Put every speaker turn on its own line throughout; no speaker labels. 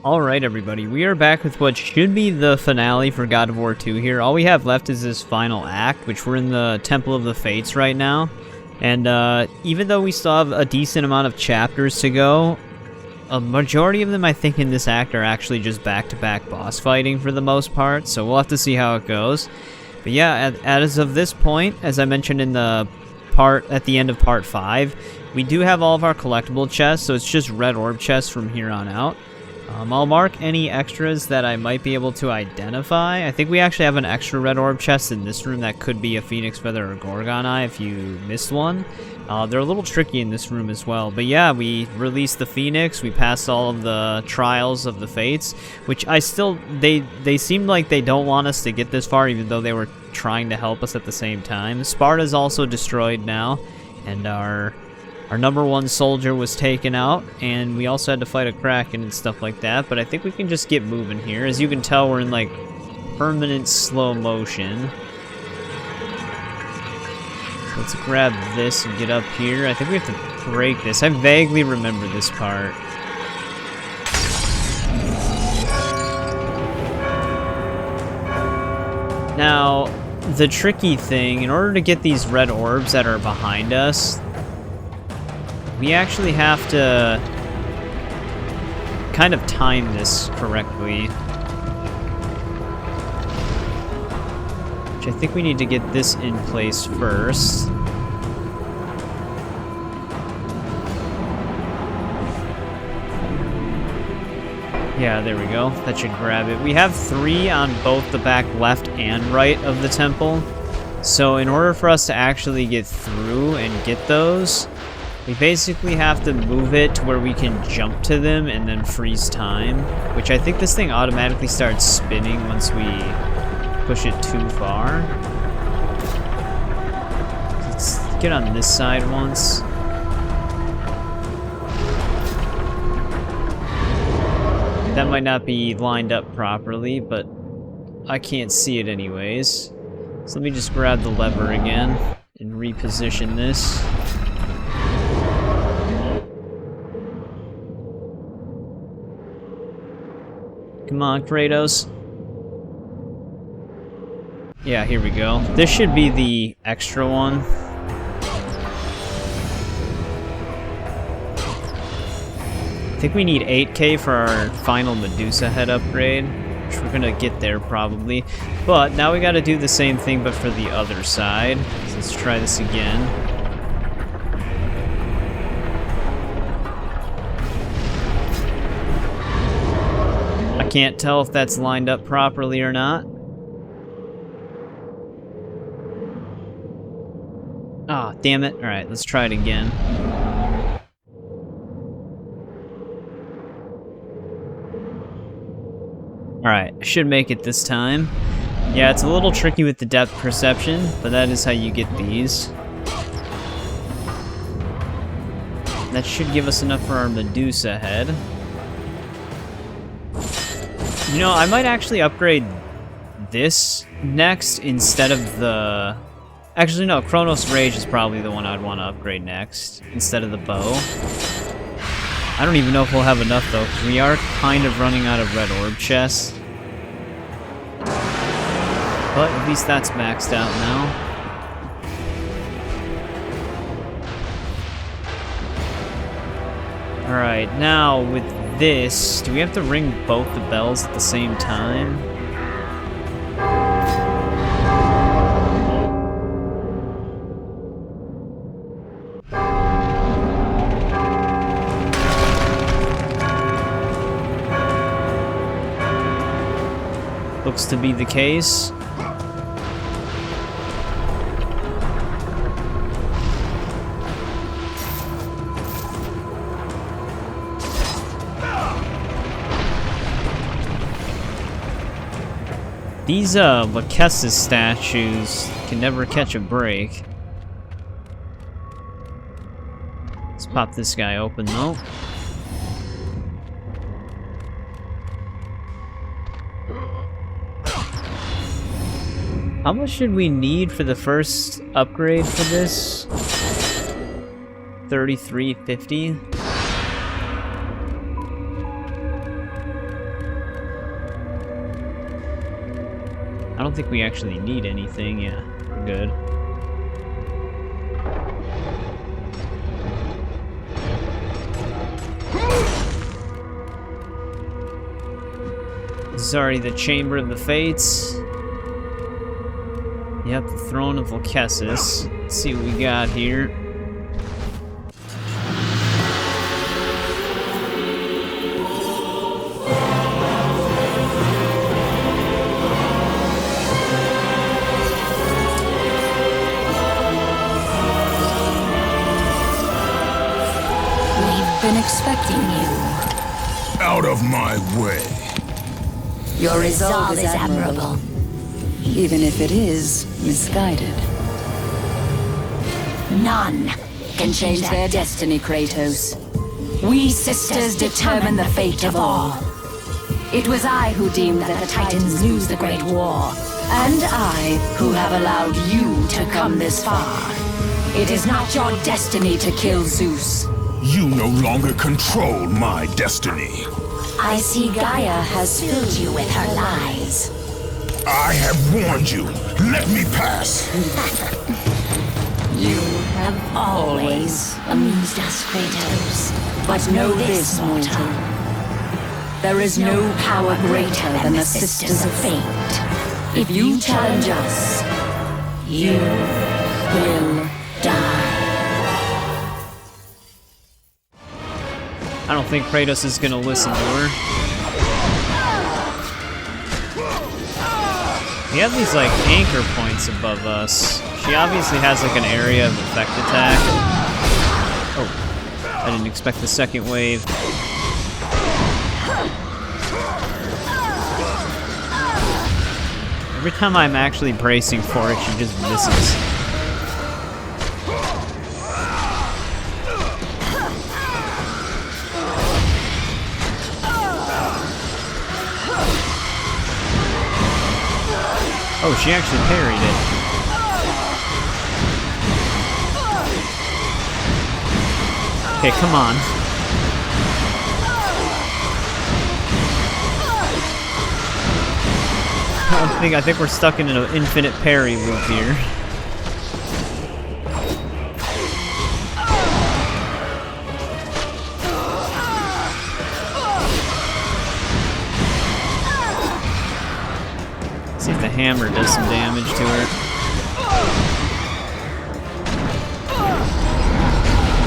Alright everybody, we are back with what should be the finale for God of War 2 here. All we have left is this final act, which we're in the Temple of the Fates right now. And even though we still have a decent amount of chapters to go, a majority of them I think in this act are actually just back-to-back boss fighting for the most part, so we'll have to see how it goes. But yeah, as of this point, as I mentioned in the part at the end of part 5, we do have all of our collectible chests, so it's just red orb chests from here on out. I'll mark any extras that I might be able to identify. I think we actually have an extra red orb chest in this room that could be a Phoenix Feather or Gorgon Eye if you missed one. They're a little tricky in this room as well. But yeah, we released the Phoenix, we passed all of the trials of the Fates, which I still, they seemed like they don't want us to get this far even though they were trying to help us at the same time. Sparta's also destroyed now, and our number one soldier was taken out, and we also had to fight a Kraken and stuff like that, but I think we can just get moving here. As you can tell, we're in, like, permanent slow motion. So let's grab this and get up here. I think we have to break this. I vaguely remember this part. Now, the tricky thing, in order to get these red orbs that are behind us, we actually have to kind of time this correctly. Which I think we need to get this in place first. Yeah, there we go. That should grab it. We have 3 on both the back left and right of the temple. So in order for us to actually get through and get those, we basically have to move it to where we can jump to them and then freeze time, which I think this thing automatically starts spinning once we push it too far. Let's get on this side once. That might not be lined up properly, but I can't see it anyways. So let me just grab the lever again and reposition this. Come on, Kratos. Yeah, here we go. This should be the extra one. I think we need 8K for our final Medusa head upgrade, which we're gonna get there probably. But now we gotta do the same thing, but for the other side. So let's try this again. Can't tell if that's lined up properly or not. Ah, oh, damn it. Alright, let's try it again. Alright, I should make it this time. Yeah, it's a little tricky with the depth perception, but that is how you get these. That should give us enough for our Medusa head. You know, I might actually upgrade this next instead of the... Actually, no, Kronos Rage is probably the one I'd want to upgrade next instead of the bow. I don't even know if we'll have enough, though, because we are kind of running out of red orb chests. But at least that's maxed out now. Alright, now with this, do we have to ring both the bells at the same time? Looks to be the case. These Lahkesis statues can never catch a break. Let's pop this guy open though. How much should we need for the first upgrade for this? 3350. I don't think we actually need anything. Yeah, we're good. This is already the Chamber of the Fates. Yep, the Throne of Lahkesis. Let's see what we got here.
We've been expecting you.
Out of my way.
Your resolve is admirable, even if it is misguided. None can change their destiny, Kratos. We sisters determine the fate of all. It was I who deemed that the Titans lose the Great War, and I who have allowed you to come this far. It is not your destiny to kill Zeus.
You no longer control my destiny.
I see Gaia has filled you with her lies.
I have warned you. Let me pass.
You have always amused us, Kratos. But know this, mortal. There is no power greater than the Sisters of Fate. If you challenge us, you will die.
I don't think Kratos is gonna listen to her. We have these like anchor points above us. She obviously has like an area of effect attack. Oh, I didn't expect the second wave. Every time I'm actually bracing for it, she just misses. Oh, she actually parried it. Okay, come on. I think we're stuck in an infinite parry loop here. See if the hammer does some damage to her.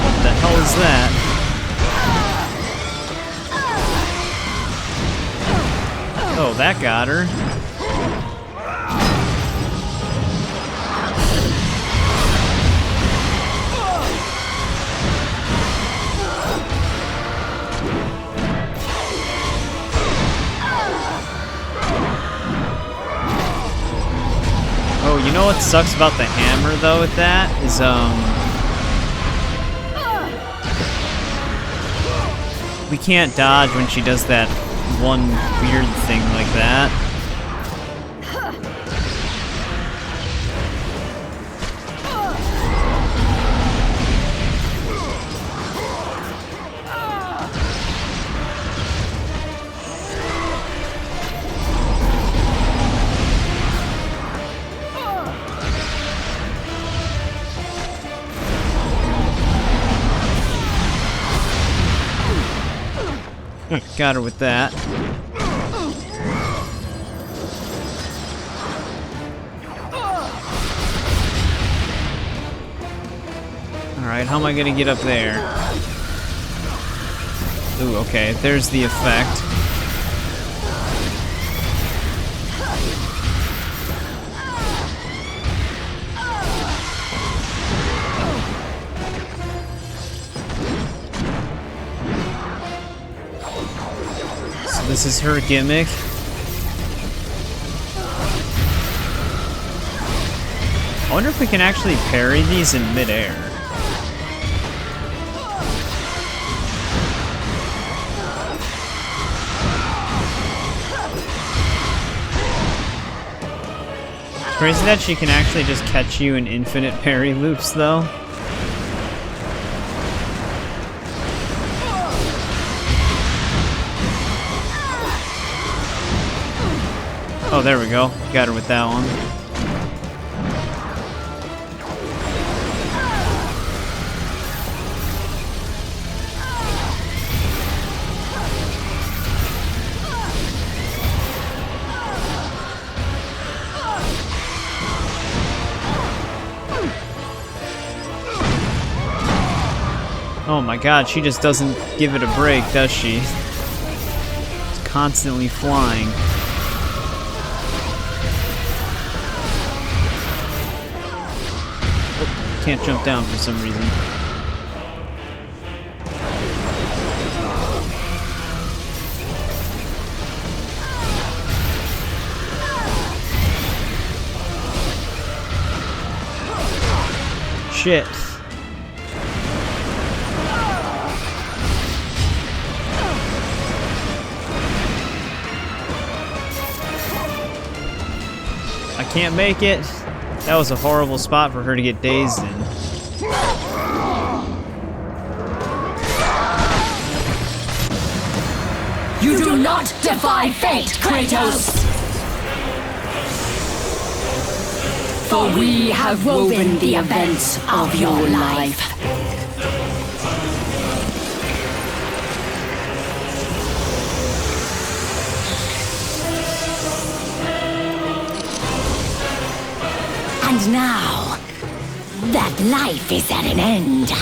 What the hell is that? Oh, that got her. Oh, you know what sucks about the hammer though with that is we can't dodge when she does that one weird thing like that. Got her with that. Alright, how am I gonna get up there? Ooh, okay, there's the effect. This is her gimmick. I wonder if we can actually parry these in midair. It's crazy that she can actually just catch you in infinite parry loops, though. Oh, there we go. Got her with that one. Oh my god, she just doesn't give it a break, does she? It's constantly flying. Oh, can't jump down for some reason. Shit. I can't make it. That was a horrible spot for her to get dazed in.
You do not defy fate, Kratos! For we have woven the events of your life. And now, that life is at an end.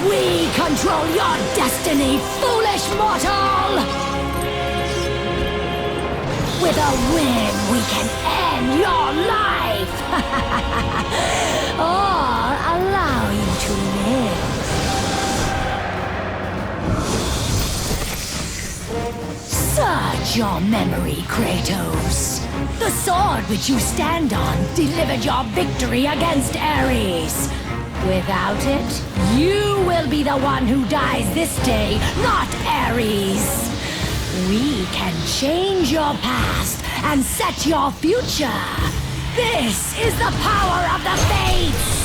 We control your destiny, foolish mortal! With a whim, we can end your life! Or allow you to live. Search your memory, Kratos. The sword which you stand on delivered your victory against Ares. Without it, you will be the one who dies this day, not Ares. We can change your past and set your future. This is the power of the Fates!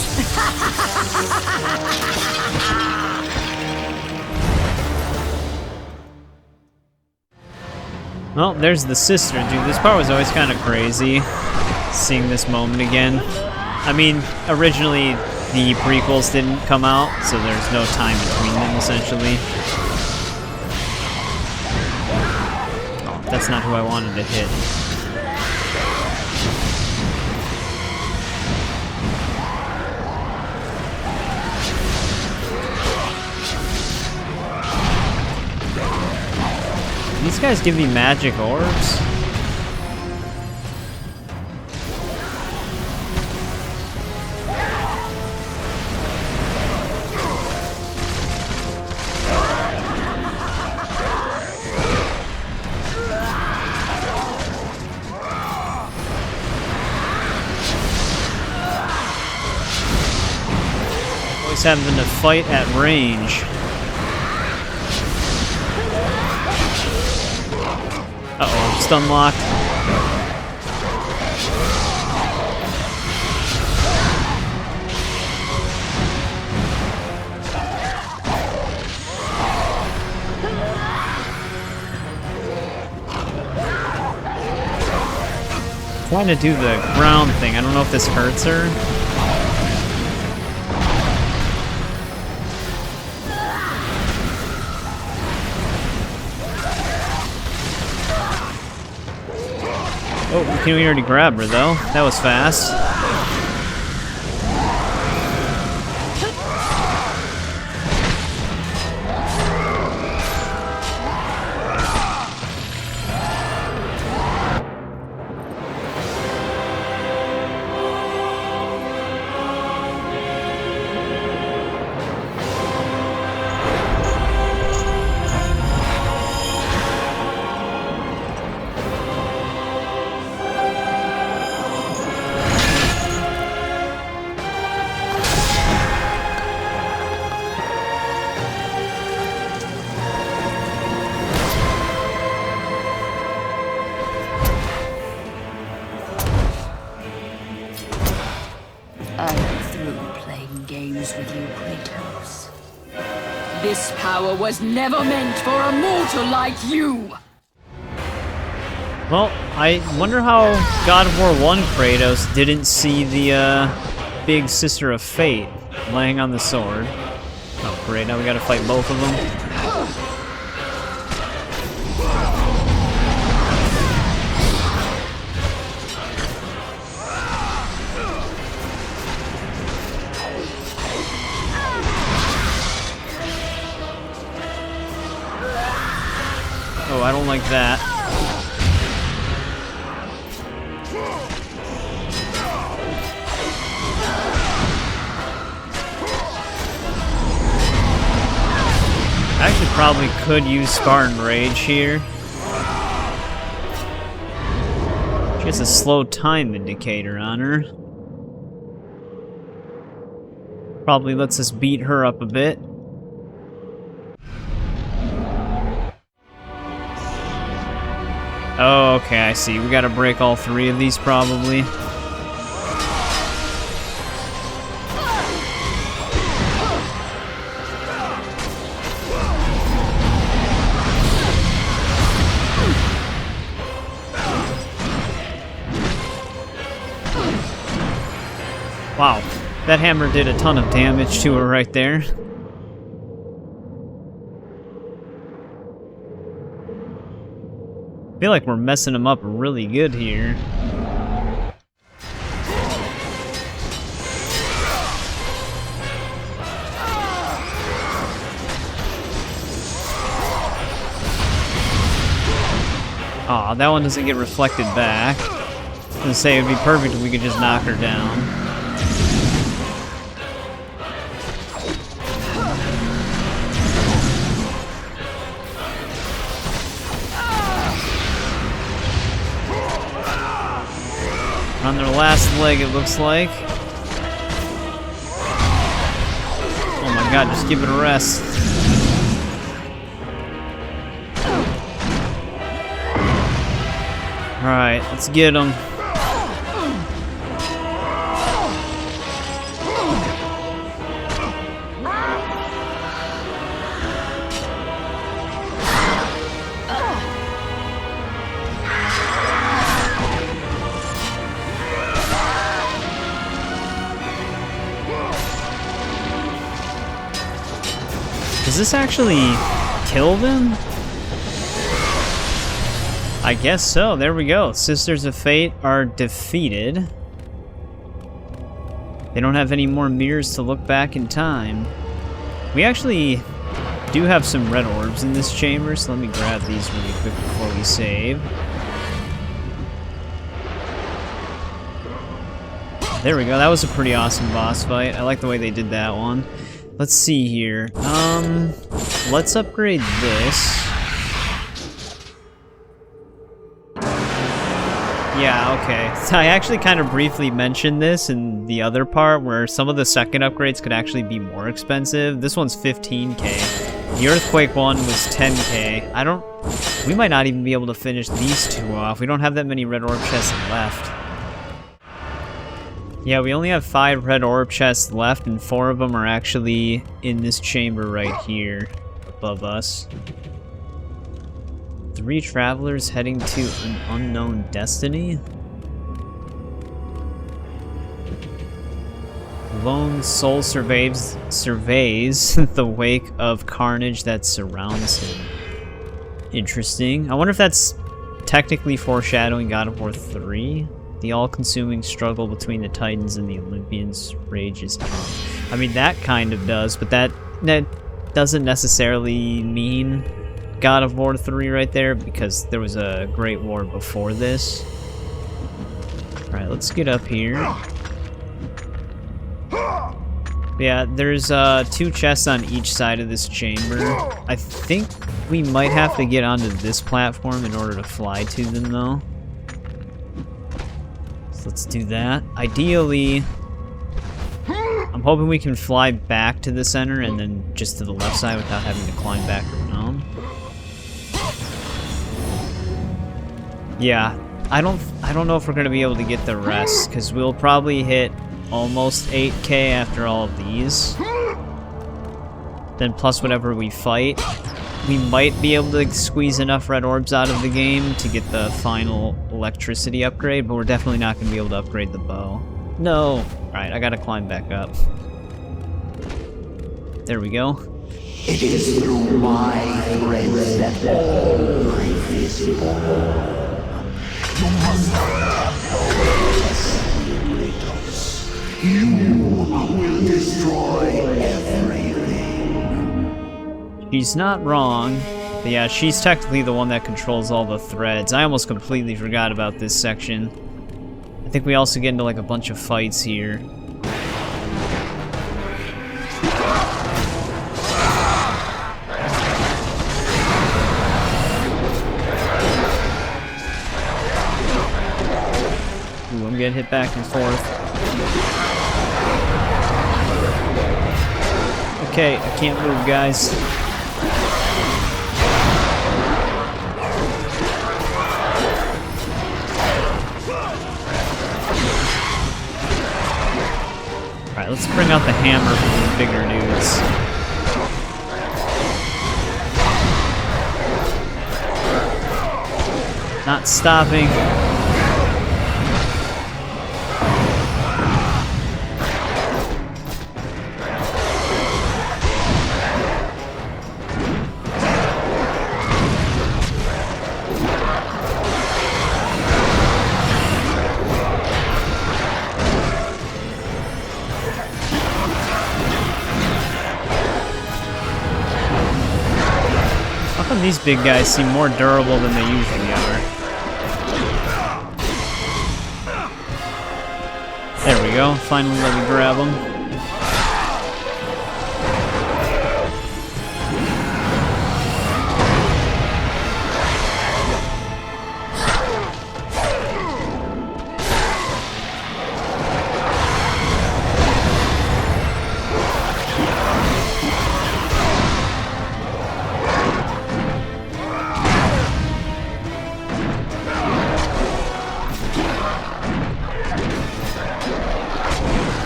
Well, there's the sister, dude. This part was always kind of crazy, seeing this moment again. I mean, originally the prequels didn't come out, so there's no time between them, essentially. Oh, that's not who I wanted to hit. These guys give me magic orbs? Always having to fight at range. Uh-oh, stun locked. Trying to do the ground thing. I don't know if this hurts her. Oh, we already grab her though. That was fast.
With you, Kratos. This power was never meant for a mortal like you!
Well, I wonder how God of War 1 Kratos didn't see the big Sister of Fate laying on the sword. Oh great, now we gotta fight both of them. Oh, I don't like that. I actually probably could use Spartan Rage here. She has a slow time indicator on her. Probably lets us beat her up a bit. Oh, okay, I see. We gotta break all three of these, probably. Wow, that hammer did a ton of damage to her right there. I feel like we're messing him up really good here. Aw, that one doesn't get reflected back. I was gonna say it'd be perfect if we could just knock her down. On their last leg, it looks like. Oh my god, just give it a rest. Alright, let's get them. Does this actually kill them? I guess so. There we go. Sisters of Fate are defeated. They don't have any more mirrors to look back in time. We actually do have some red orbs in this chamber, so let me grab these really quick before we save. There we go. That was a pretty awesome boss fight. I like the way they did that one. Let's see here. Let's upgrade this. Yeah, okay. So I actually kind of briefly mentioned this in the other part where some of the second upgrades could actually be more expensive. This one's 15k. The Earthquake one was 10k. We might not even be able to finish these two off. We don't have that many red orb chests left. Yeah, we only have 5 red orb chests left, and 4 of them are actually in this chamber right here, above us. 3 travelers heading to an unknown destiny? Lone soul surveys the wake of carnage that surrounds him. Interesting. I wonder if that's technically foreshadowing God of War 3? The all-consuming struggle between the Titans and the Olympians rages on. I mean, that kind of does, but that doesn't necessarily mean God of War 3 right there, because there was a Great War before this. Alright, let's get up here. Yeah, there's 2 chests on each side of this chamber. I think we might have to get onto this platform in order to fly to them, though. Let's do that. Ideally, I'm hoping we can fly back to the center and then just to the left side without having to climb back around. Yeah, I don't know if we're gonna be able to get the rest, because we'll probably hit almost 8k after all of these. Then plus whatever we fight. we might be able to squeeze enough red orbs out of the game to get the final electricity upgrade, but we're definitely not going to be able to upgrade the bow. No! Alright, I gotta climb back up. There we go.
It is through my threads that all life is born.
You must
You will destroy everything.
She's not wrong. But yeah, she's technically the one that controls all the threads. I almost completely forgot about this section. I think we also get into like a bunch of fights here. Ooh, I'm getting hit back and forth. Okay, I can't move, guys. Alright, let's bring out the hammer for the bigger dudes. Not stopping. These big guys seem more durable than they usually are. There we go. Finally let me grab them.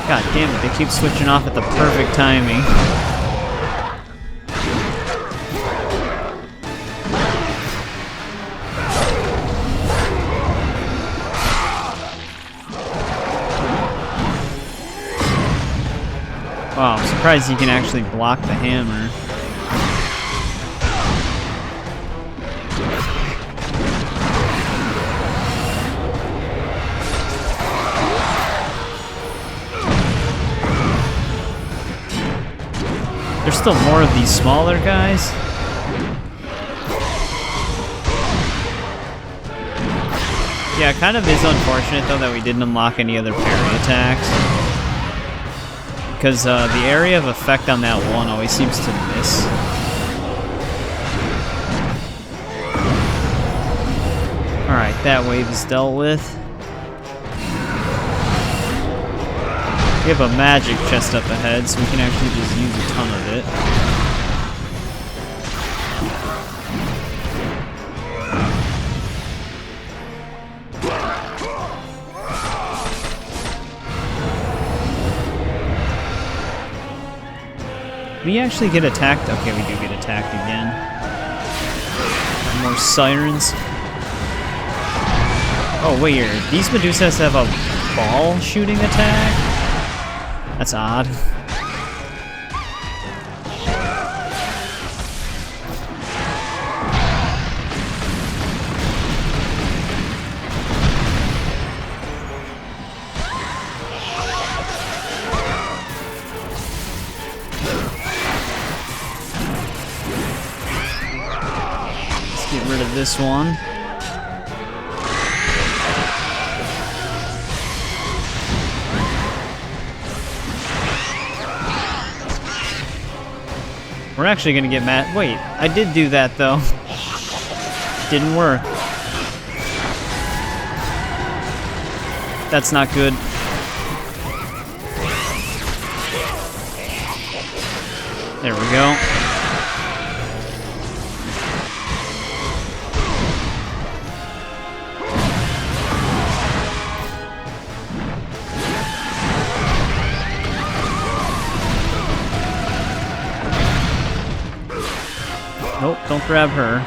God damn it, they keep switching off at the perfect timing. Wow, I'm surprised you can actually block the hammer. There's still more of these smaller guys. Yeah, it kind of is unfortunate though that we didn't unlock any other parry attacks. Because the area of effect on that one always seems to miss. Alright, that wave is dealt with. We have a magic chest up ahead, so we can actually just use a ton of it. We actually get attacked? Okay, we do get attacked again. More sirens. Oh, wait, these Medusas have a ball shooting attack? That's odd. Let's get rid of this one. We're actually gonna get mad. Wait, I did do that though. Didn't work. That's not good. There we go. Nope, don't don't grab her.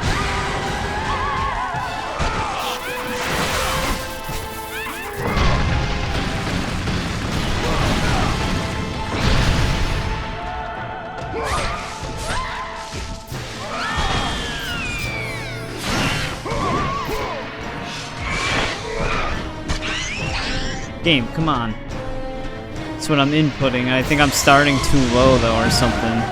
Game, come on. That's what I'm inputting. I think I'm starting too low, though, or something.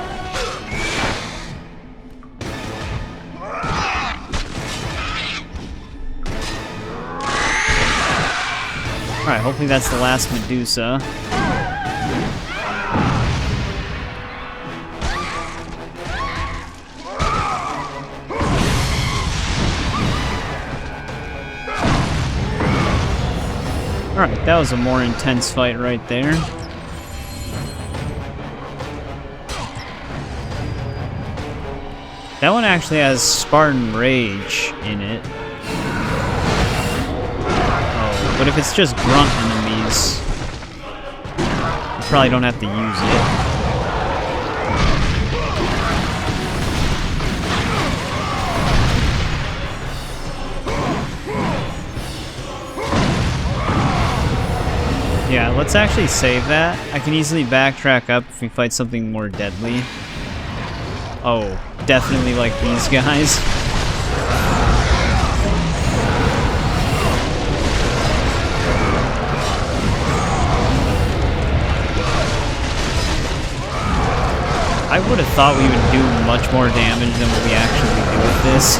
Alright, hopefully that's the last Medusa. Alright, that was a more intense fight right there. That one actually has Spartan Rage in it. Oh, but if it's just grunt enemies, you probably don't have to use it. Yeah, let's actually save that. I can easily backtrack up if we fight something more deadly. Oh, definitely like these guys. I would have thought we would do much more damage than what we actually do with this.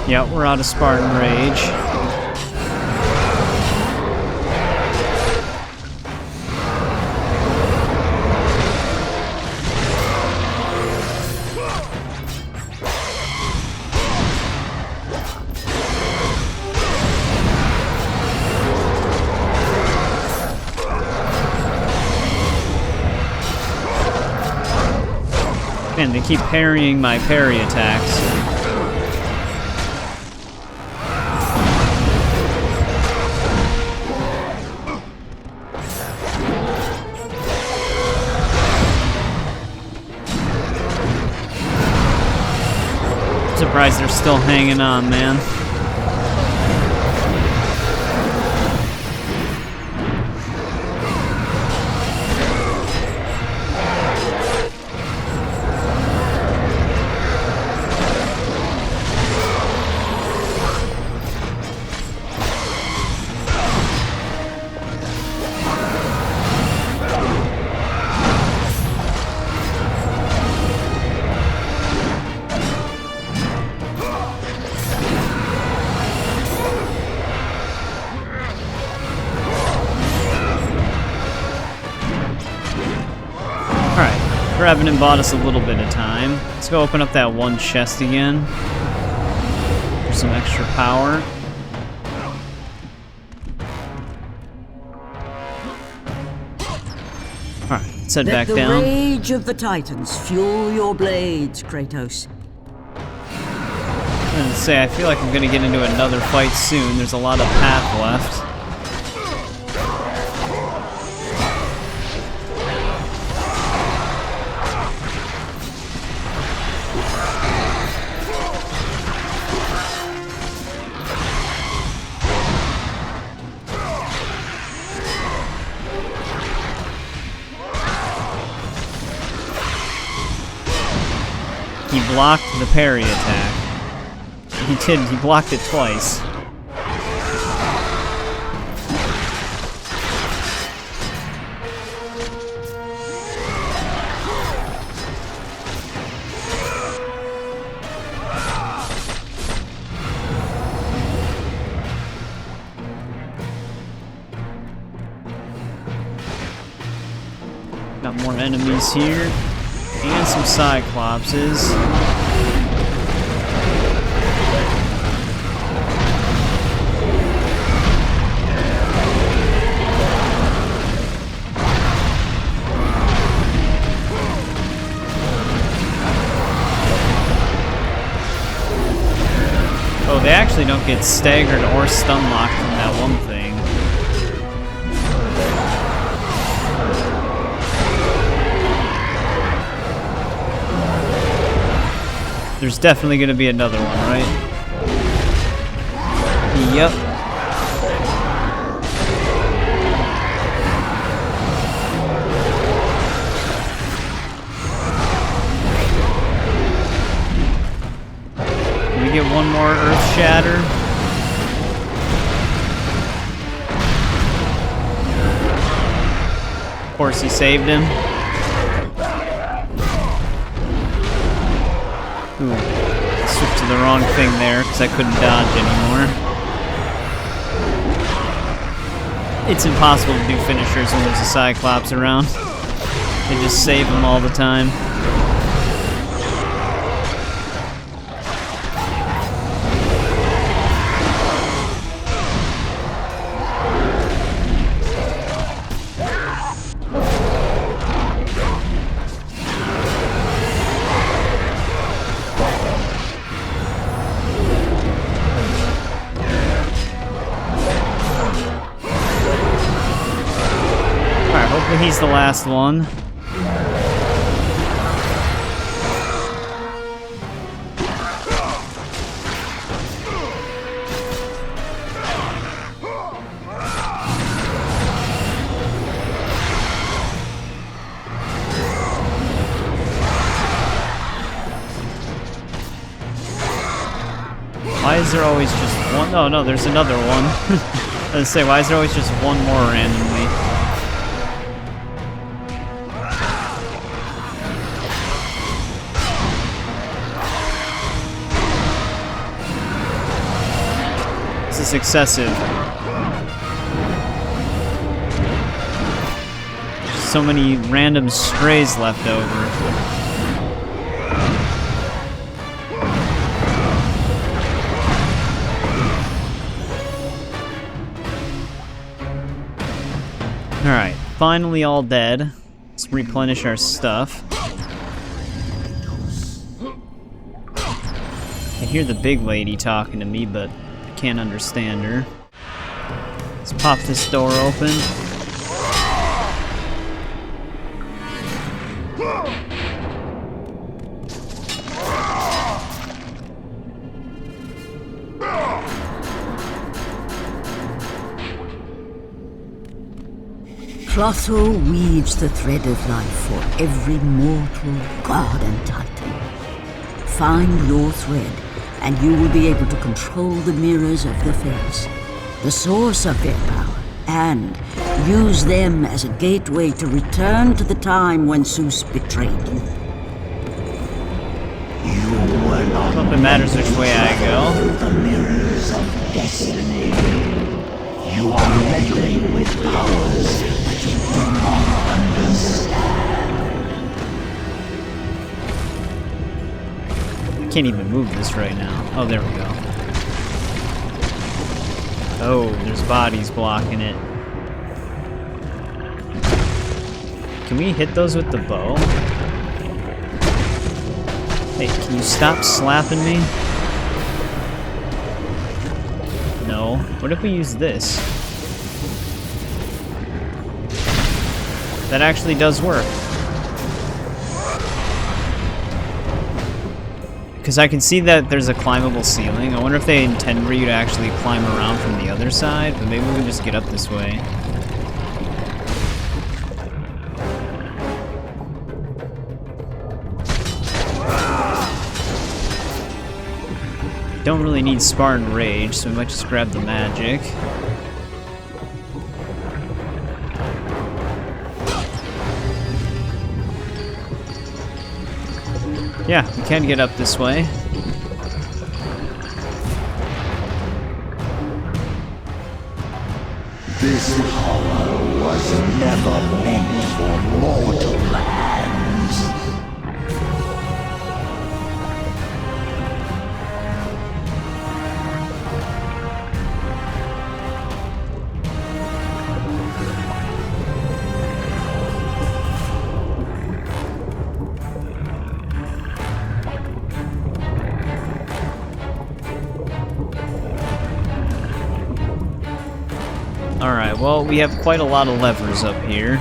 Yeah, we're out of Spartan Rage. Man, they keep parrying my parry attacks. Surprised they're still hanging on, man. Grabbing and bought us a little bit of time. Let's go open up that one chest again for some extra power. Alright, let's head back down.
Let the rage of the Titans fuel your blades, Kratos.
I was gonna say, I feel like I'm gonna get into another fight soon. There's a lot of path left. He blocked the parry attack. He did, he blocked it twice. Got more enemies here. And some Cyclopses. Oh, they actually don't get staggered or stun locked from that one thing. There's definitely gonna be another one, right? Yep. Can we get one more Earth Shatter? Of course, he saved him. Ooh, switched to the wrong thing there because I couldn't dodge anymore. It's impossible to do finishers when there's a Cyclops around. They just save them all the time. He's the last one. Why is there always just one? Oh no, there's another one. I was gonna say, why is there always just one more randomly? This is excessive. So many random strays left over. Alright, finally all dead. Let's replenish our stuff. I hear the big lady talking to me, but can't understand her. Let's pop this door open.
Clotho weaves the thread of life for every mortal, god and titan. Find your thread, and you will be able to control the mirrors of the fates, the source of their power, and use them as a gateway to return to the time when Zeus betrayed you.
You were not
I don't know if it matters which way I go.
the mirrors of destiny. You are meddling with powers that you do not understand.
I can't even move this right now. Oh, there we go. Oh, there's bodies blocking it. Can we hit those with the bow? Hey, can you stop slapping me? No. What if we use this? That actually does work. Because I can see that there's a climbable ceiling. I wonder if they intend for you to actually climb around from the other side, but maybe we can just get up this way. Don't really need Spartan Rage, so we might just grab the magic. Yeah, we can get up this way.
This power was never meant for mortal hands.
Alright, well, we have quite a lot of levers up here.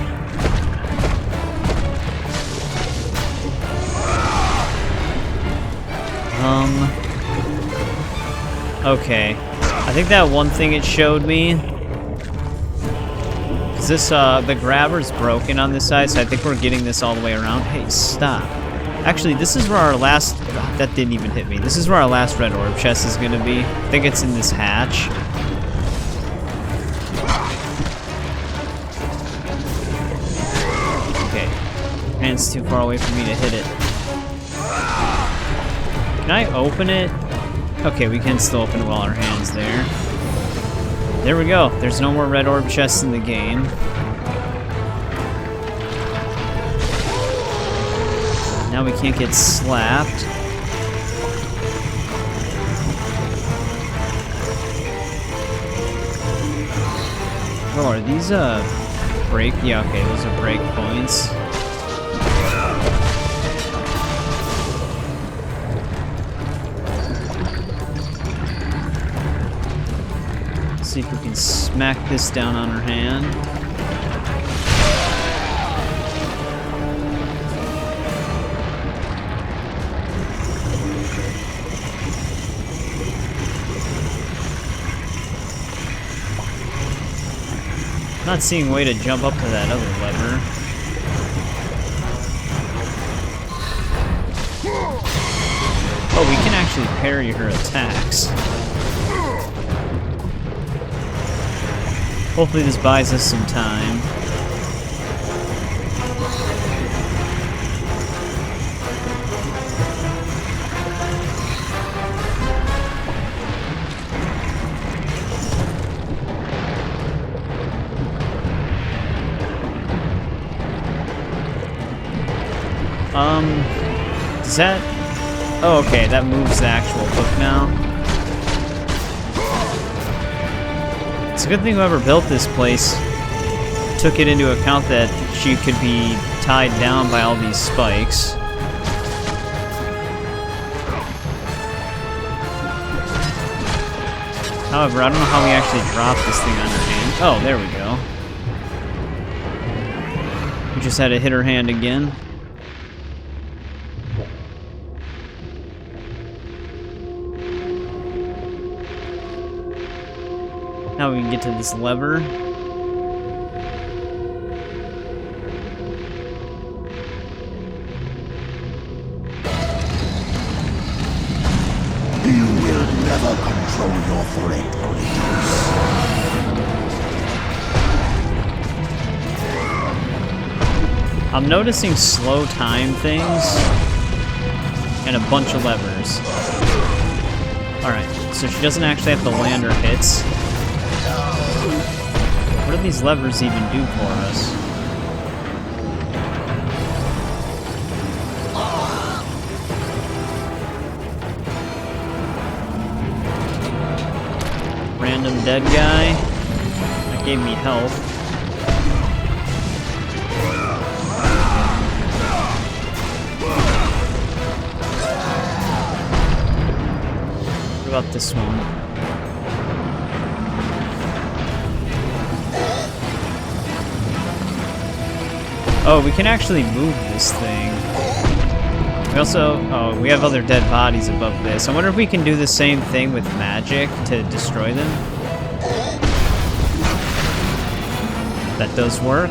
Okay. I think that one thing it showed me... Is this, the grabber's broken on this side, so I think we're getting this all the way around. Hey, stop. Actually, this is where our last... that didn't even hit me. This is where our last red orb chest is gonna be. I think it's in this hatch. Okay. Hand's too far away for me to hit it. Can I open it? Okay, we can still open it while our hand's there. There we go. There's no more red orb chests in the game. Now we can't get slapped. Oh, are these, break? Yeah, okay, those are break points. See if we can smack this down on her hand. Not seeing a way to jump up to that other lever. Oh, we can actually parry her attacks. Hopefully this buys us some time. Does that... Oh, okay, that moves the actual hook now. It's a good thing whoever built this place took it into account that she could be tied down by all these spikes. However, I don't know how we actually drop this thing on her hand. Oh, there we go. We just had to hit her hand again. Now we can get to this lever.
You will never control your threat, Kratos.
I'm noticing slow time things and a bunch of levers. Alright, so she doesn't actually have to land her hits. What do these levers even do for us? Random dead guy. That gave me health. What about this one? Oh, we can actually move this thing. We also... Oh, we have other dead bodies above this. I wonder if we can do the same thing with magic to destroy them. That does work.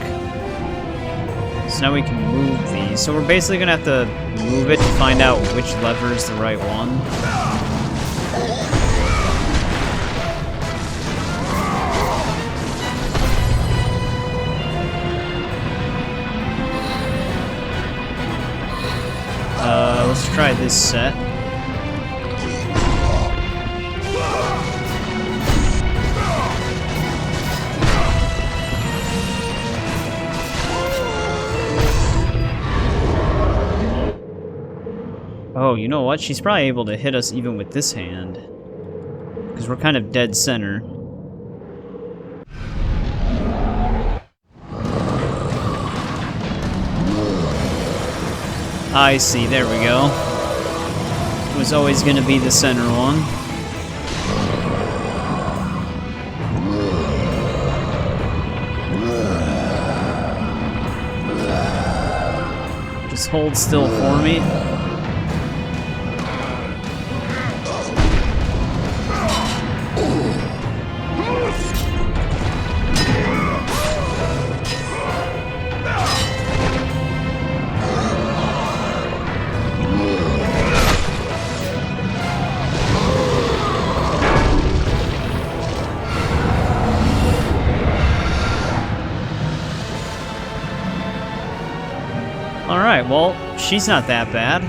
So now we can move these. So we're basically gonna have to move it to find out which lever is the right one. Let's try this set. Oh, you know what? She's probably able to hit us even with this hand. Because we're kind of dead center. I see, there we go. It was always going to be the center one. Just hold still for me. Alright, well, she's not that bad.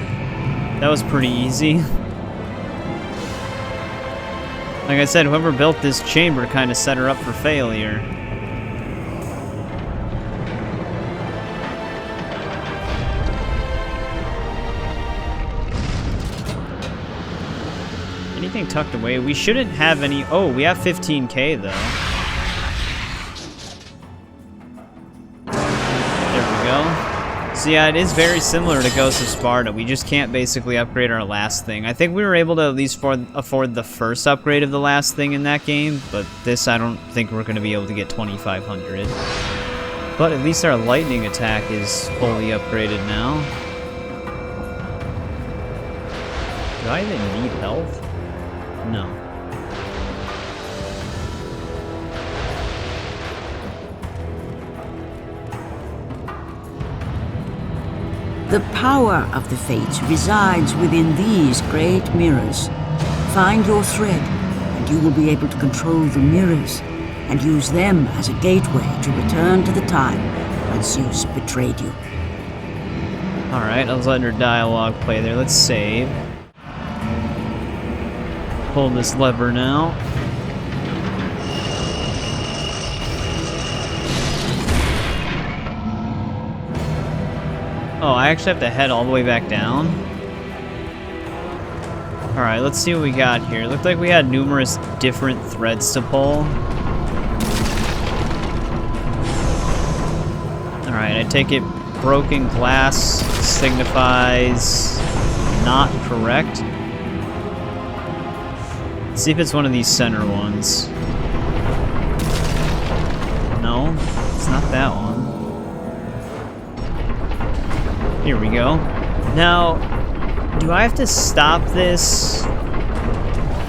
That was pretty easy. Like I said, whoever built this chamber kind of set her up for failure. Anything tucked away? We shouldn't have any... Oh, we have 15k though. There we go. So yeah, it is very similar to Ghost of Sparta. We just can't basically upgrade our last thing. I think we were able to at least afford the first upgrade of the last thing in that game, but this I don't think we're going to be able to get 2500. But at least our lightning attack is fully upgraded now. Do I even need health? No.
The power of the Fates resides within these great mirrors. Find your thread, and you will be able to control the mirrors, and use them as a gateway to return to the time when Zeus betrayed you.
Alright, I was letting her dialogue play there. Let's save. Pull this lever now. Oh, I actually have to head all the way back down? Alright, let's see what we got here. Looked like we had numerous different threads to pull. Alright, I take it broken glass signifies not correct. Let's see if it's one of these center ones. No, it's not that one. Here we go. Now, do I have to stop this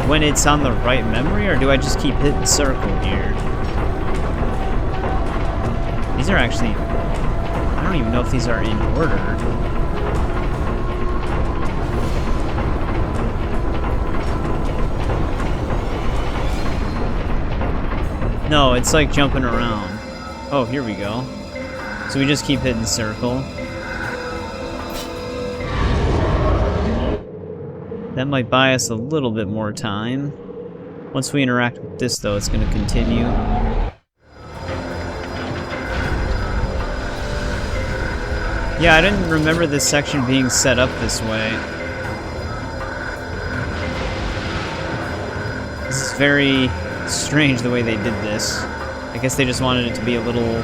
when it's on the right memory, or do I just keep hitting circle here? These are actually... I don't even know if these are in order. No, it's like jumping around. Oh, here we go. So we just keep hitting circle. That might buy us a little bit more time. Once we interact with this, though, it's going to continue. Yeah, I didn't remember this section being set up this way. This is very strange the way they did this. I guess they just wanted it to be a little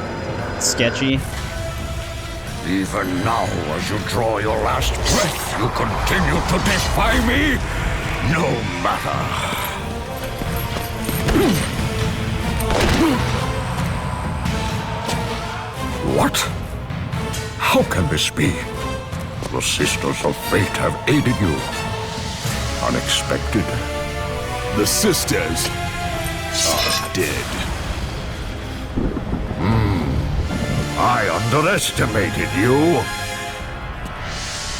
sketchy.
Even now, as you draw your last breath, you continue to defy me? No matter. What? How can this be? The Sisters of Fate have aided you. Unexpected.
The Sisters are dead.
I underestimated you.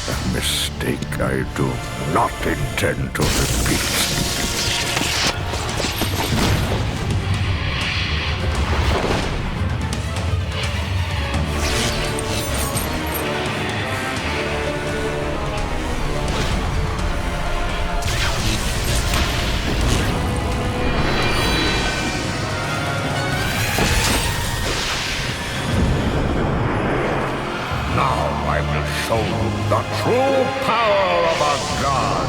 A mistake I do not intend to repeat. Show the true power of a god.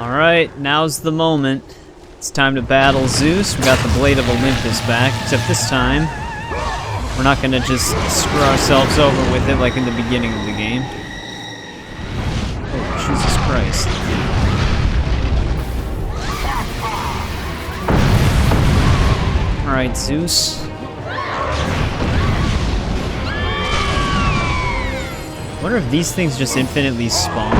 Alright, now's the moment. It's time to battle Zeus. We got the Blade of Olympus back, except this time, we're not gonna just screw ourselves over with it like in the beginning of the game. Christ. Alright, Zeus. Wonder if these things just infinitely spawn.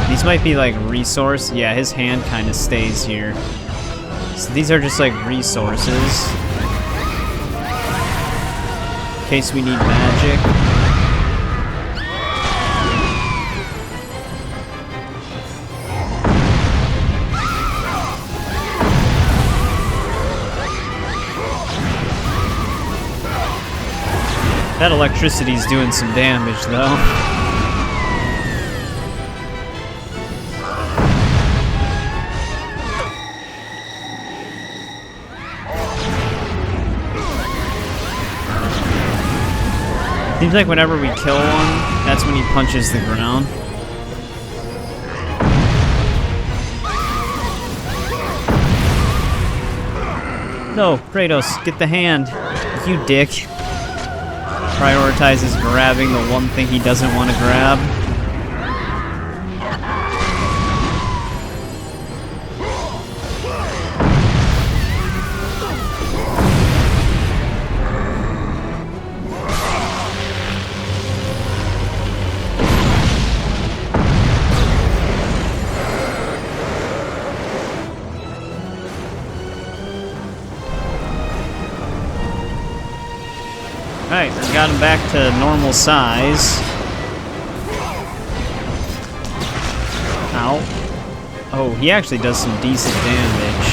These might be like resource. Yeah, his hand kind of stays here. So these are just like resources. In case we need magic. That electricity's doing some damage, though. Seems like whenever we kill one, that's when he punches the ground. No, Kratos, get the hand. You dick. Prioritizes grabbing the one thing he doesn't want to grab. Alright, we got him back to normal size. Ow. Oh, he actually does some decent damage.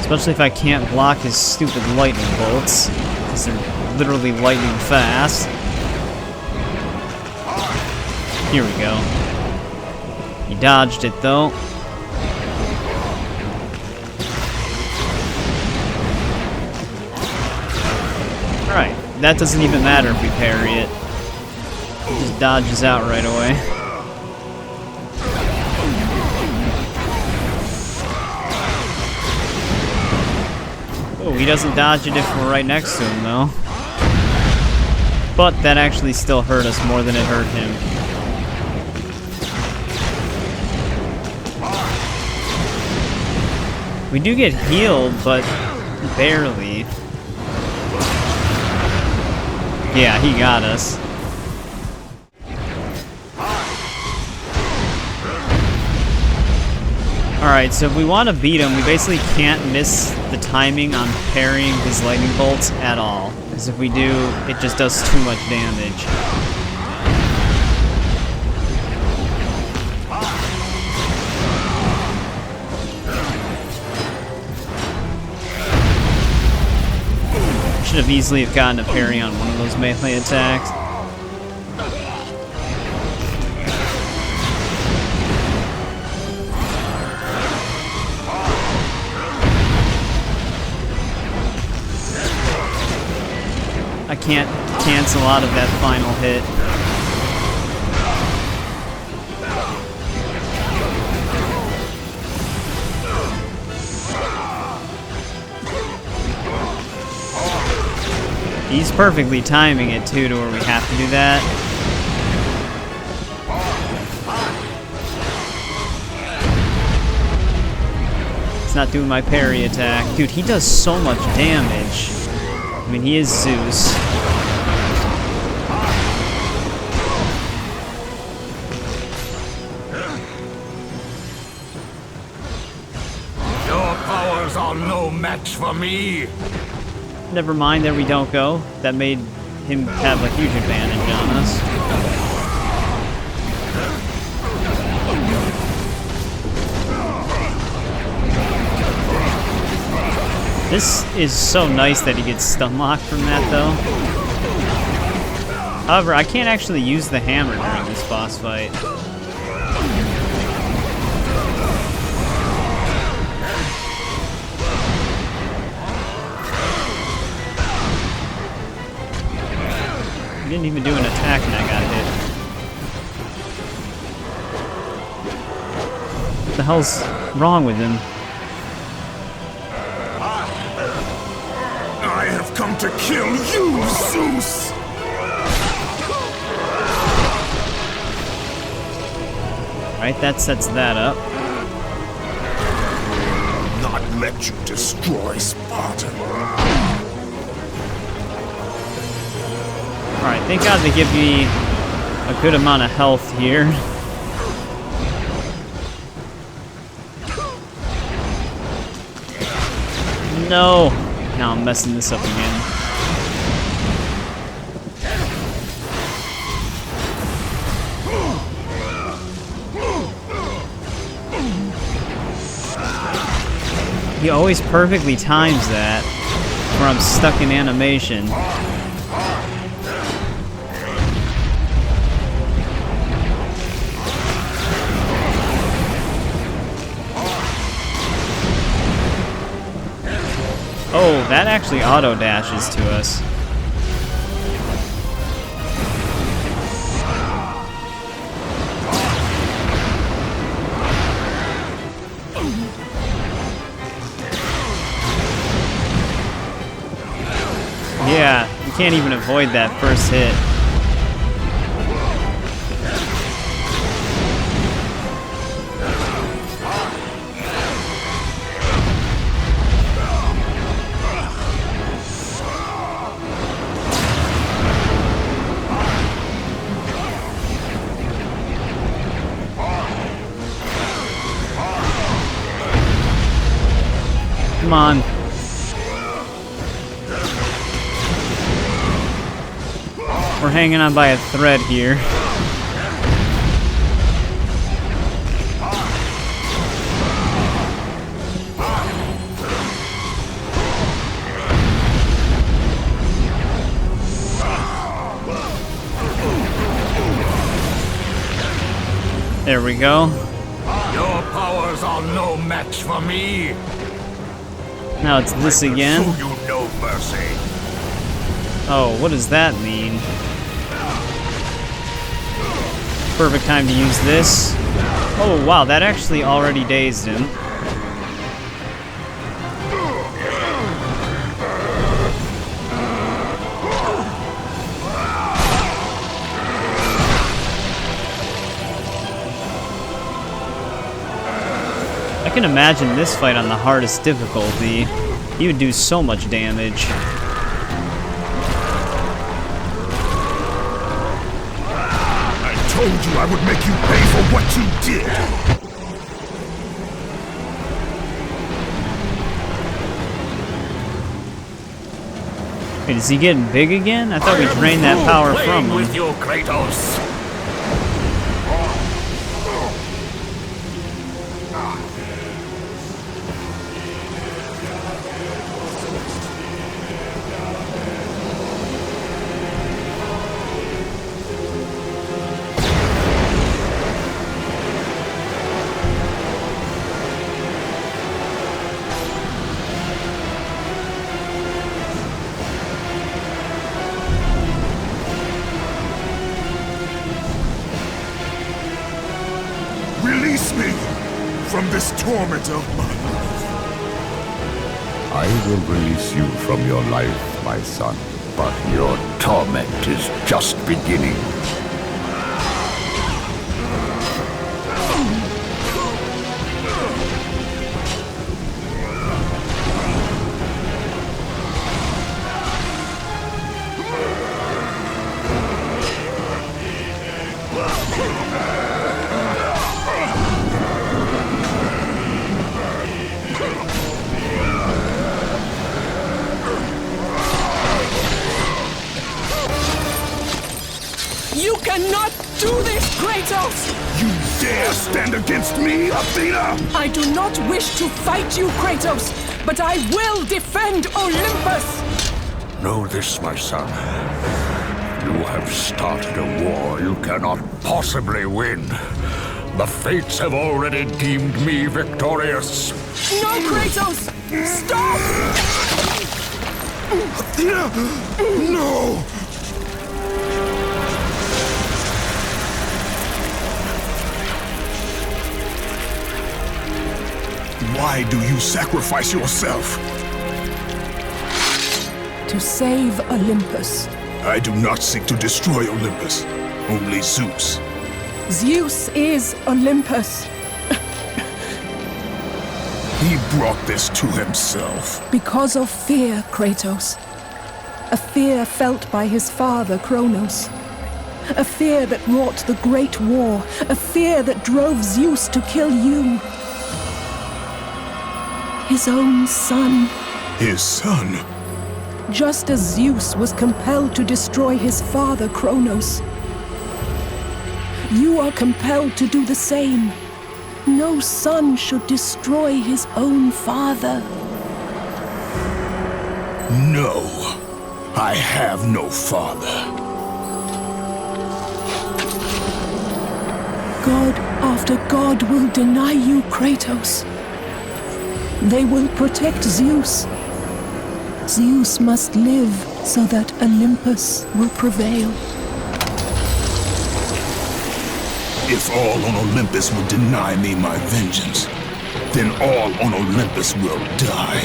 Especially if I can't block his stupid lightning bolts, because they're literally lightning fast. Here we go. He dodged it though. Alright, that doesn't even matter if we parry it. It just dodges out right away. Oh, he doesn't dodge it if we're right next to him, though. But that actually still hurt us more than it hurt him. We do get healed, but barely. Yeah, he got us. Alright, so if we want to beat him, we basically can't miss the timing on parrying his lightning bolts at all. Because if we do, it just does too much damage. Should have easily have gotten a parry on one of those melee attacks. I can't cancel out of that final hit. He's perfectly timing it too to where we have to do that. It's not doing my parry attack. Dude, he does so much damage. I mean, he is Zeus.
Your powers are no match for me.
Never mind, there we don't go. That made him have a huge advantage on us. This is so nice that he gets stun locked from that, though. However, I can't actually use the hammer during this boss fight. He didn't even do an attack and I got hit. What the hell's wrong with him?
I have come to kill you, Zeus!
Right, that sets that up.
Not let you destroy Sparta.
Alright, thank God they give me a good amount of health here. No! Now I'm messing this up again. He always perfectly times that, where I'm stuck in animation. Oh, that actually auto-dashes to us. Yeah, you can't even avoid that first hit. Come on. We're hanging on by a thread here. There we go.
Your powers are no match for me.
Now it's this again.
Show you no mercy.
Oh, what does that mean? Perfect time to use this. Oh, wow, that actually already dazed him. I can imagine this fight on the hardest difficulty. He would do so much damage.
I told you I would make you pay for what you did.
Wait, is he getting big again? I thought we drained that power from him.
With you, Kratos.
Release me from this torment of mine.
I will release you from your life, my son. But your torment is just beginning.
You cannot do this, Kratos!
You dare stand against me, Athena?
I do not wish to fight you, Kratos, but I will defend Olympus!
Know this, my son. You have started a war you cannot possibly win. The fates have already deemed me victorious.
No, Kratos! Stop!
Athena! No! Why do you sacrifice yourself?
To save Olympus.
I do not seek to destroy Olympus, only Zeus.
Zeus is Olympus.
He brought this to himself.
Because of fear, Kratos. A fear felt by his father, Kronos. A fear that wrought the Great War. A fear that drove Zeus to kill you. His own son.
His son?
Just as Zeus was compelled to destroy his father, Kronos. You are compelled to do the same. No son should destroy his own father.
No, I have no father.
God after God will deny you, Kratos. They will protect Zeus. Zeus must live so that Olympus will prevail.
If all on Olympus will deny me my vengeance, then all on Olympus will die.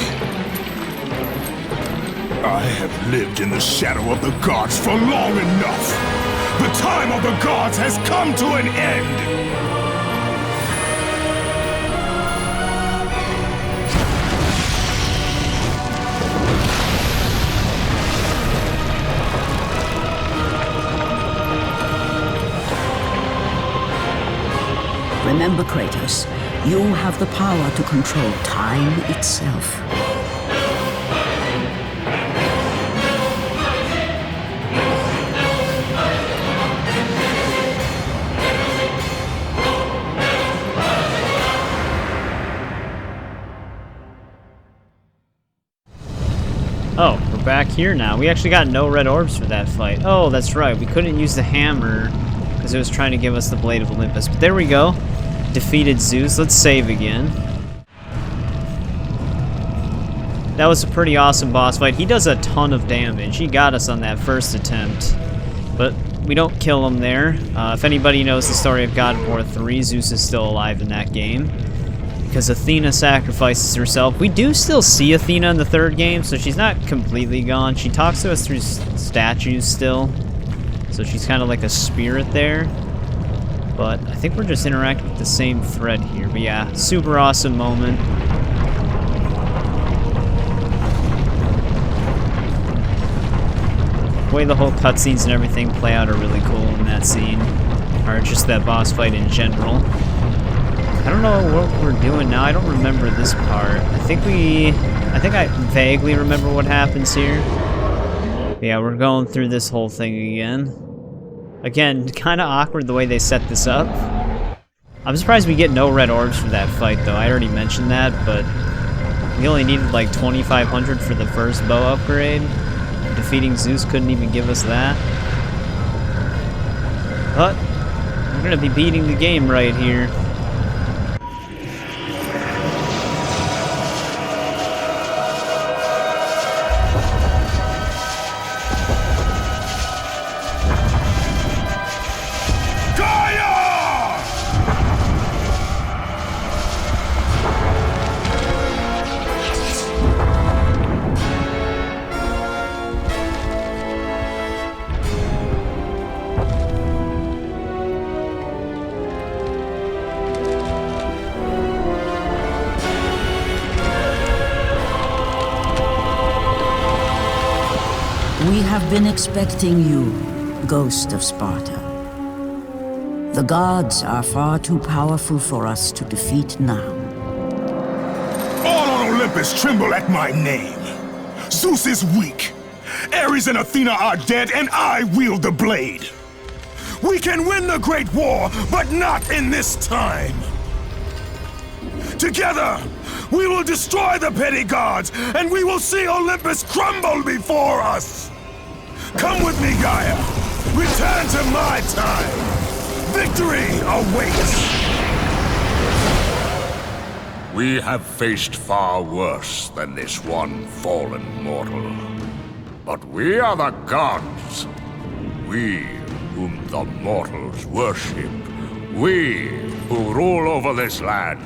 I have lived in the shadow of the gods for long enough. The time of the gods has come to an end.
Remember, Kratos, you have the power to control time itself.
Oh, we're back here now. We actually got no red orbs for that fight. Oh, that's right. We couldn't use the hammer because it was trying to give us the Blade of Olympus. But there we go. Defeated Zeus. Let's save again. That was a pretty awesome boss fight. He does a ton of damage. He got us on that first attempt. But we don't kill him there. If anybody knows the story of God of War 3, Zeus is still alive in that game. Because Athena sacrifices herself. We do still see Athena in the third game, so she's not completely gone. She talks to us through statues still. So she's kind of like a spirit there. But I think we're just interacting with the same thread here. But yeah, super awesome moment. The way the whole cutscenes and everything play out are really cool in that scene. Or just that boss fight in general. I don't know what we're doing now. I don't remember this part. I think I vaguely remember what happens here. But yeah, we're going through this whole thing again. Again, kind of awkward the way they set this up. I'm surprised we get no red orbs for that fight, though. I already mentioned that, but we only needed like 2,500 for the first bow upgrade. Defeating Zeus couldn't even give us that. But we're gonna be beating the game right here.
We have been expecting you, Ghost of Sparta. The gods are far too powerful for us to defeat now.
All on Olympus tremble at my name. Zeus is weak. Ares and Athena are dead, and I wield the blade. We can win the Great War, but not in this time. Together, we will destroy the petty gods, and we will see Olympus crumble before us. Come with me, Gaia. Return to my time. Victory awaits.
We have faced far worse than this one fallen mortal. But we are the gods. We whom the mortals worship. We who rule over this land.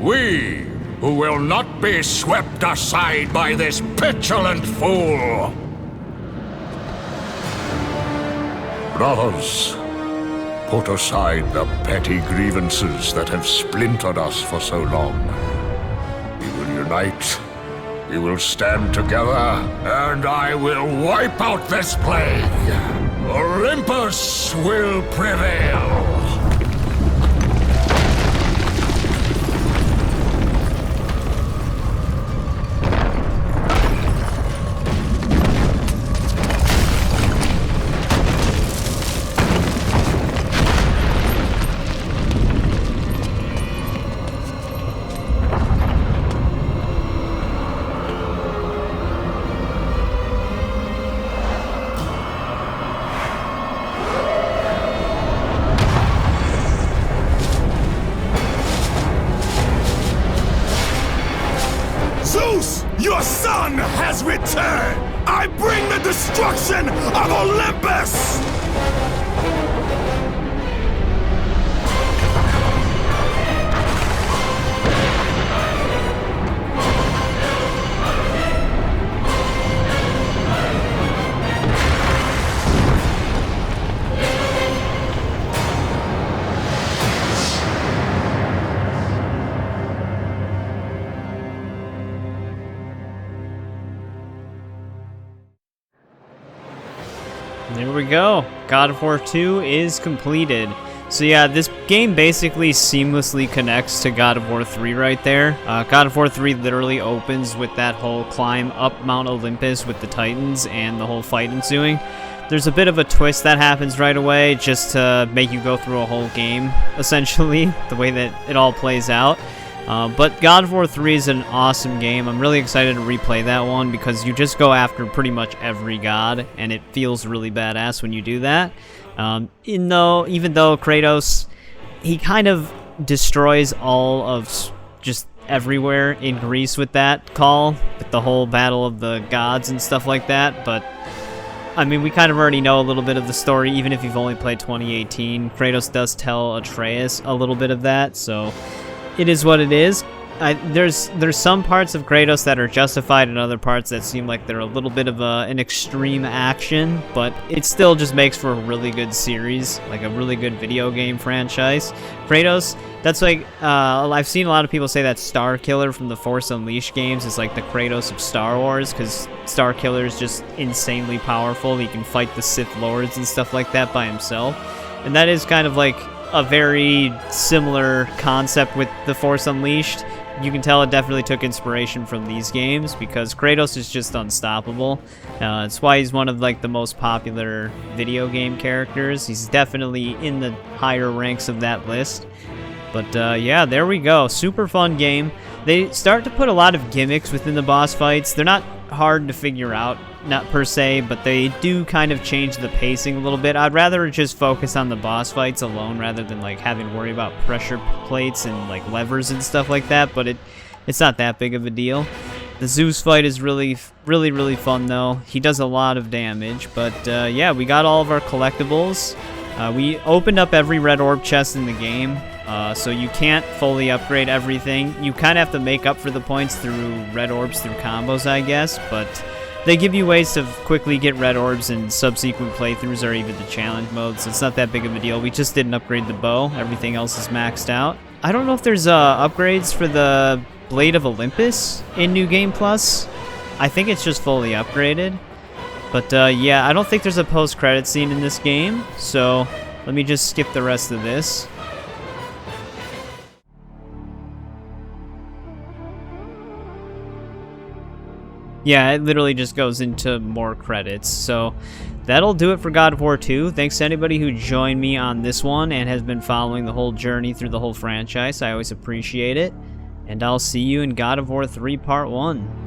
We who will not be swept aside by this petulant fool. Brothers, put aside the petty grievances that have splintered us for so long. We will unite, we will stand together, and I will wipe out this plague. Olympus will prevail.
Zeus, your son has returned! I bring the destruction of Olympus!
There we go. God of War 2 is completed. So yeah, this game basically seamlessly connects to God of War 3 right there. God of War 3 literally opens with that whole climb up Mount Olympus with the Titans and the whole fight ensuing. There's a bit of a twist that happens right away just to make you go through a whole game, essentially, the way that it all plays out. But God of War 3 is an awesome game. I'm really excited to replay that one because you just go after pretty much every god, and it feels really badass when you do that. Even though Kratos, he kind of destroys all of just everywhere in Greece with that call, with the whole battle of the gods and stuff like that, but I mean, we kind of already know a little bit of the story, even if you've only played 2018. Kratos does tell Atreus a little bit of that, so it is what it is. There's some parts of Kratos that are justified and other parts that seem like they're a little bit of an extreme action, but it still just makes for a really good series, like a really good video game franchise. Kratos, that's like, I've seen a lot of people say that Starkiller from the Force Unleashed games is like the Kratos of Star Wars, because Starkiller is just insanely powerful. He can fight the Sith Lords and stuff like that by himself, and that is kind of like a very similar concept with the Force Unleashed. You can tell it definitely took inspiration from these games because Kratos is just unstoppable. It's why he's one of like the most popular video game characters. He's definitely in the higher ranks of that list. But yeah, there we go. Super fun game. They start to put a lot of gimmicks within the boss fights. They're not hard to figure out, not per se, but they do kind of change the pacing a little bit. I'd rather just focus on the boss fights alone rather than like having to worry about pressure plates and like levers and stuff like that, but it's not that big of a deal. The Zeus fight is really fun though. He does a lot of damage, but yeah, we got all of our collectibles. We opened up every red orb chest in the game, so you can't fully upgrade everything. You kind of have to make up for the points through red orbs through combos, I guess, but they give you ways to quickly get red orbs in subsequent playthroughs or even the challenge mode, so it's not that big of a deal. We just didn't upgrade the bow. Everything else is maxed out. I don't know if there's upgrades for the Blade of Olympus in New Game Plus. I think it's just fully upgraded. But yeah, I don't think there's a post-credit scene in this game, so let me just skip the rest of this. Yeah, it literally just goes into more credits. So that'll do it for God of War 2. Thanks to anybody who joined me on this one and has been following the whole journey through the whole franchise. I always appreciate it. And I'll see you in God of War 3 Part 1.